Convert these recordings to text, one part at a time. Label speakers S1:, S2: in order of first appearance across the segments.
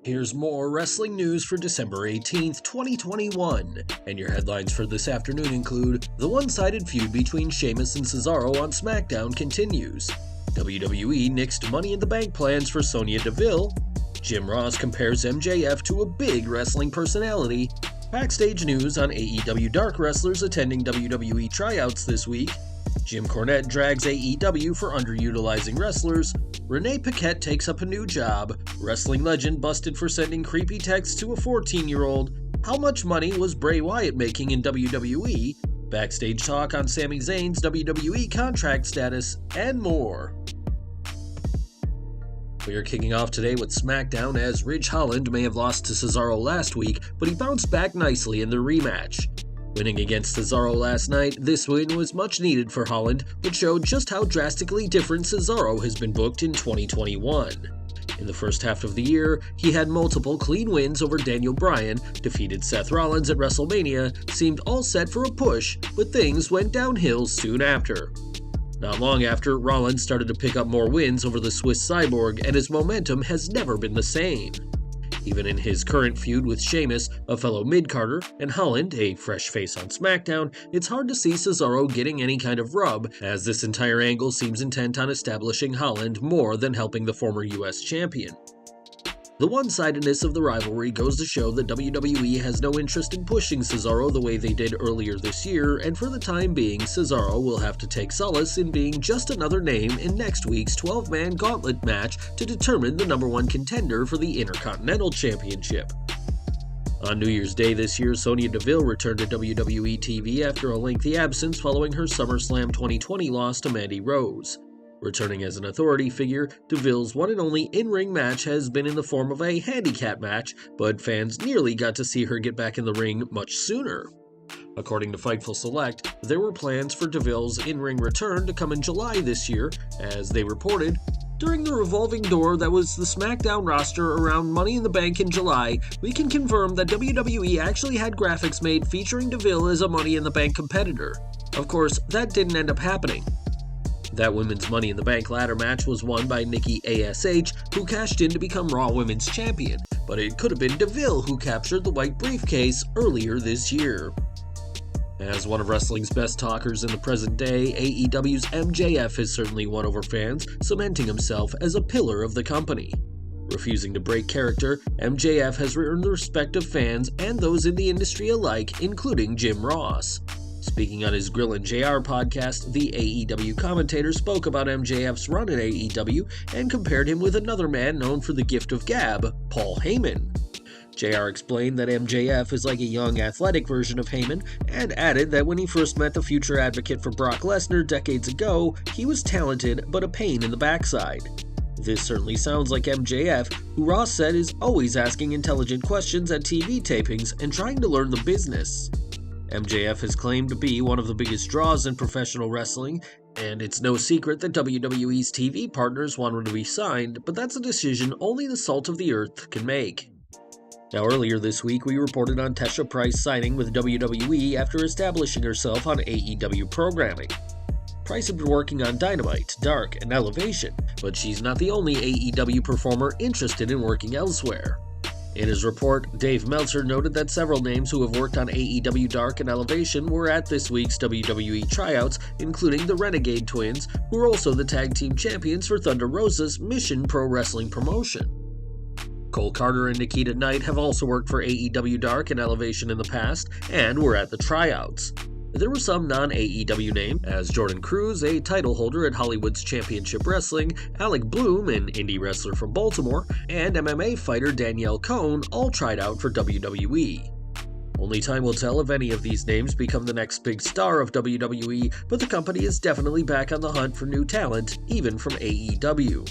S1: Here's more wrestling news for December 18th, 2021, and your headlines for this afternoon include: the one-sided feud between Sheamus and Cesaro on Smackdown continues, WWE Nixed Money in the Bank plans for Sonya Deville, Jim Ross compares MJF to a big wrestling personality, backstage news on AEW Dark wrestlers attending WWE Tryouts this week, Jim Cornette drags AEW for underutilizing wrestlers, Renee Paquette takes up a new job, wrestling legend busted for sending creepy texts to a 14-year-old, how much money was Bray Wyatt making in WWE, backstage talk on Sami Zayn's WWE contract status, and more. We are kicking off today with Smackdown, as Ridge Holland may have lost to Cesaro last week, but he bounced back nicely in the rematch. Winning against Cesaro last night, this win was much needed for Holland, but showed just how drastically different Cesaro has been booked in 2021. In the first half of the year, he had multiple clean wins over Daniel Bryan, defeated Seth Rollins at WrestleMania, seemed all set for a push, but things went downhill soon after. Not long after, Rollins started to pick up more wins over the Swiss Cyborg, and his momentum has never been the same. Even in his current feud with Sheamus, a fellow mid-carder, and Holland, a fresh face on SmackDown, it's hard to see Cesaro getting any kind of rub, as this entire angle seems intent on establishing Holland more than helping the former US champion. The one-sidedness of the rivalry goes to show that WWE has no interest in pushing Cesaro the way they did earlier this year, and for the time being, Cesaro will have to take solace in being just another name in next week's 12-man gauntlet match to determine the number one contender for the Intercontinental Championship. On New Year's Day this year, Sonya Deville returned to WWE TV after a lengthy absence following her SummerSlam 2020 loss to Mandy Rose. Returning as an authority figure, Deville's one and only in-ring match has been in the form of a handicap match, but fans nearly got to see her get back in the ring much sooner. According to Fightful Select, there were plans for Deville's in-ring return to come in July this year, as they reported, "During the revolving door that was the SmackDown roster around Money in the Bank in July, we can confirm that WWE actually had graphics made featuring Deville as a Money in the Bank competitor. Of course, that didn't end up happening." That women's Money in the Bank ladder match was won by Nikki ASH, who cashed in to become Raw Women's Champion, but it could have been Deville who captured the white briefcase earlier this year. As one of wrestling's best talkers in the present day, AEW's MJF is certainly won over fans, cementing himself as a pillar of the company. Refusing to break character, MJF has earned the respect of fans and those in the industry alike, including Jim Ross. Speaking on his Grill and JR podcast, the AEW commentator spoke about MJF's run in AEW and compared him with another man known for the gift of gab, Paul Heyman. JR explained that MJF is like a young, athletic version of Heyman, and added that when he first met the future advocate for Brock Lesnar decades ago, he was talented but a pain in the backside. This certainly sounds like MJF, who Ross said is always asking intelligent questions at TV tapings and trying to learn the business. MJF has claimed to be one of the biggest draws in professional wrestling, and it's no secret that WWE's TV partners want him to be signed, but that's a decision only the salt of the earth can make. Now, earlier this week, we reported on Tesha Price signing with WWE after establishing herself on AEW programming. Price had been working on Dynamite, Dark, and Elevation, but she's not the only AEW performer interested in working elsewhere. In his report, Dave Meltzer noted that several names who have worked on AEW Dark and Elevation were at this week's WWE Tryouts, including the Renegade Twins, who are also the tag team champions for Thunder Rosa's Mission Pro Wrestling promotion. Cole Carter and Nikita Knight have also worked for AEW Dark and Elevation in the past, and were at the Tryouts. There were some non-AEW names, as Jordan Cruz, a title holder at Hollywood's Championship Wrestling, Alec Bloom, an indie wrestler from Baltimore, and MMA fighter Danielle Cohn all tried out for WWE. Only time will tell if any of these names become the next big star of WWE, but the company is definitely back on the hunt for new talent, even from AEW.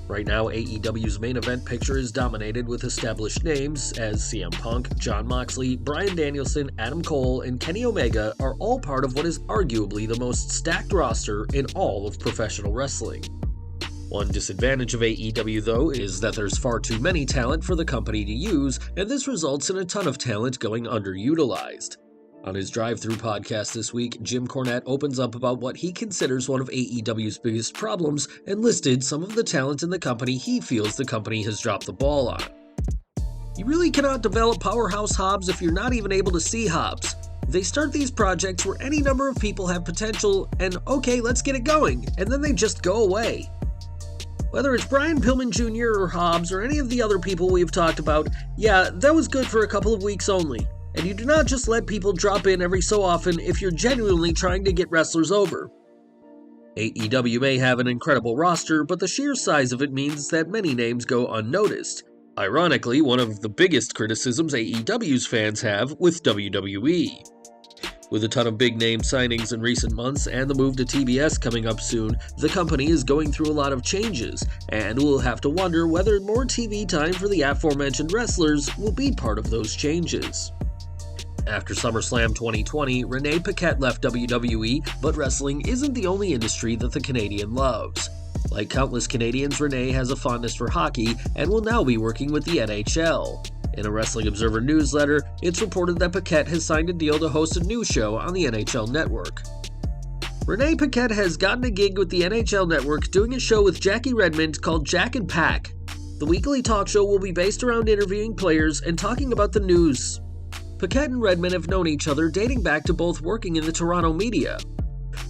S1: Right now, AEW's main event picture is dominated with established names, as CM Punk, Jon Moxley, Bryan Danielson, Adam Cole, and Kenny Omega are all part of what is arguably the most stacked roster in all of professional wrestling. One disadvantage of AEW, though, is that there's far too many talent for the company to use, and this results in a ton of talent going underutilized. On his drive-thru podcast this week, Jim Cornette opens up about what he considers one of AEW's biggest problems and listed some of the talent in the company he feels the company has dropped the ball on. You really cannot develop powerhouse Hobbs if you're not even able to see Hobbs. They start these projects where any number of people have potential and okay, let's get it going, and then they just go away. Whether it's Brian Pillman Jr. or Hobbs or any of the other people we've talked about, yeah, that was good for a couple of weeks only. And you do not just let people drop in every so often if you're genuinely trying to get wrestlers over. AEW may have an incredible roster, but the sheer size of it means that many names go unnoticed. Ironically, one of the biggest criticisms AEW's fans have with WWE. With a ton of big-name signings in recent months and the move to TBS coming up soon, the company is going through a lot of changes, and we'll have to wonder whether more TV time for the aforementioned wrestlers will be part of those changes. After SummerSlam 2020, Renee Paquette left WWE, but wrestling isn't the only industry that the Canadian loves. Like countless Canadians, Renee has a fondness for hockey and will now be working with the NHL. In a Wrestling Observer newsletter, it's reported that Paquette has signed a deal to host a new show on the NHL Network. Renee Paquette has gotten a gig with the NHL Network doing a show with Jackie Redmond called Jack and Pack. The weekly talk show will be based around interviewing players and talking about the news. Paquette and Redmond have known each other dating back to both working in the Toronto media.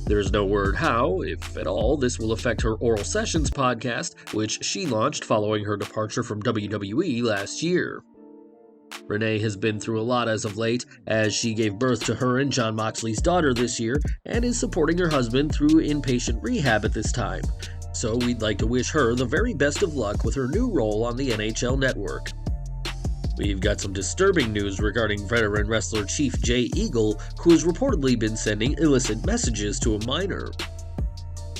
S1: There is no word how, if at all, this will affect her Oral Sessions podcast, which she launched following her departure from WWE last year. Renee has been through a lot as of late, as she gave birth to her and Jon Moxley's daughter this year, and is supporting her husband through inpatient rehab at this time. So we'd like to wish her the very best of luck with her new role on the NHL Network. We've got some disturbing news regarding veteran wrestler Chief Jay Eagle, who has reportedly been sending illicit messages to a minor.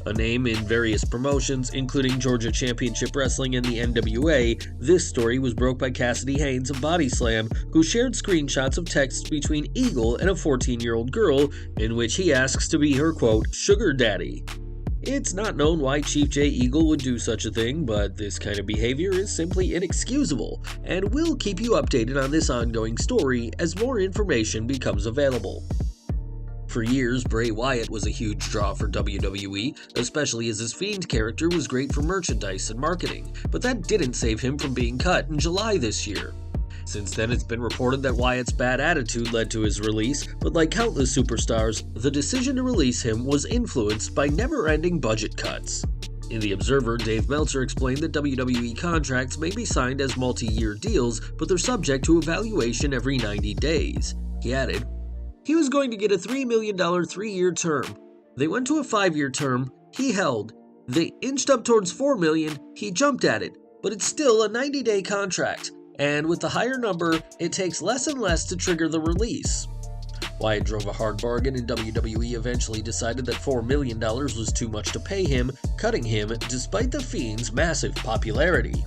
S1: A name in various promotions, including Georgia Championship Wrestling and the NWA, this story was broke by Cassidy Haynes of Body Slam, who shared screenshots of texts between Eagle and a 14-year-old girl, in which he asks to be her, quote, sugar daddy. It's not known why Chief Jay Eagle would do such a thing, but this kind of behavior is simply inexcusable, and we'll keep you updated on this ongoing story as more information becomes available. For years, Bray Wyatt was a huge draw for WWE, especially as his Fiend character was great for merchandise and marketing, but that didn't save him from being cut in July this year. Since then, it's been reported that Wyatt's bad attitude led to his release, but like countless superstars, the decision to release him was influenced by never-ending budget cuts. In The Observer, Dave Meltzer explained that WWE contracts may be signed as multi-year deals, but they're subject to evaluation every 90 days. He added, "He was going to get a $3 million 3-year term. They went to a 5-year term. He held. They inched up towards $4 million. He jumped at it. But it's still a 90-day contract. And with the higher number, it takes less and less to trigger the release." Wyatt drove a hard bargain, and WWE eventually decided that $4 million was too much to pay him, cutting him despite The Fiend's massive popularity.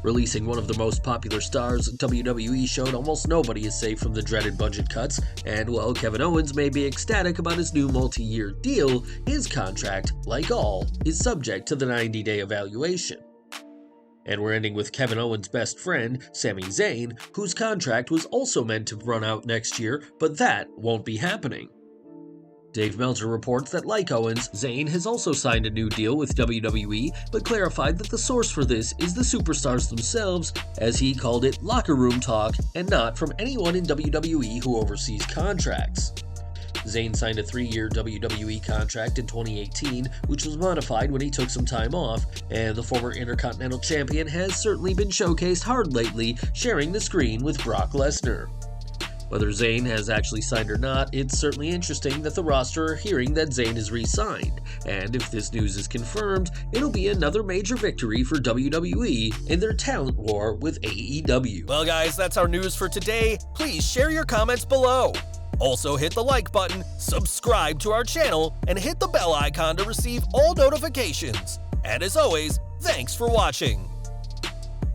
S1: Releasing one of the most popular stars, WWE showed almost nobody is safe from the dreaded budget cuts, and while Kevin Owens may be ecstatic about his new multi-year deal, his contract, like all, is subject to the 90-day evaluation. And we're ending with Kevin Owens' best friend, Sami Zayn, whose contract was also meant to run out next year, but that won't be happening. Dave Meltzer reports that like Owens, Zayn has also signed a new deal with WWE, but clarified that the source for this is the superstars themselves, as he called it locker room talk, and not from anyone in WWE who oversees contracts. Zayn signed a 3-year WWE contract in 2018, which was modified when he took some time off, and the former Intercontinental Champion has certainly been showcased hard lately, sharing the screen with Brock Lesnar. Whether Zayn has actually signed or not, it's certainly interesting that the roster are hearing that Zayn is re-signed, and if this news is confirmed, it'll be another major victory for WWE in their talent war with AEW.
S2: Well guys, that's our news for today. Please share your comments below. Also hit the like button, subscribe to our channel, and hit the bell icon to receive all notifications. And as always, thanks for watching.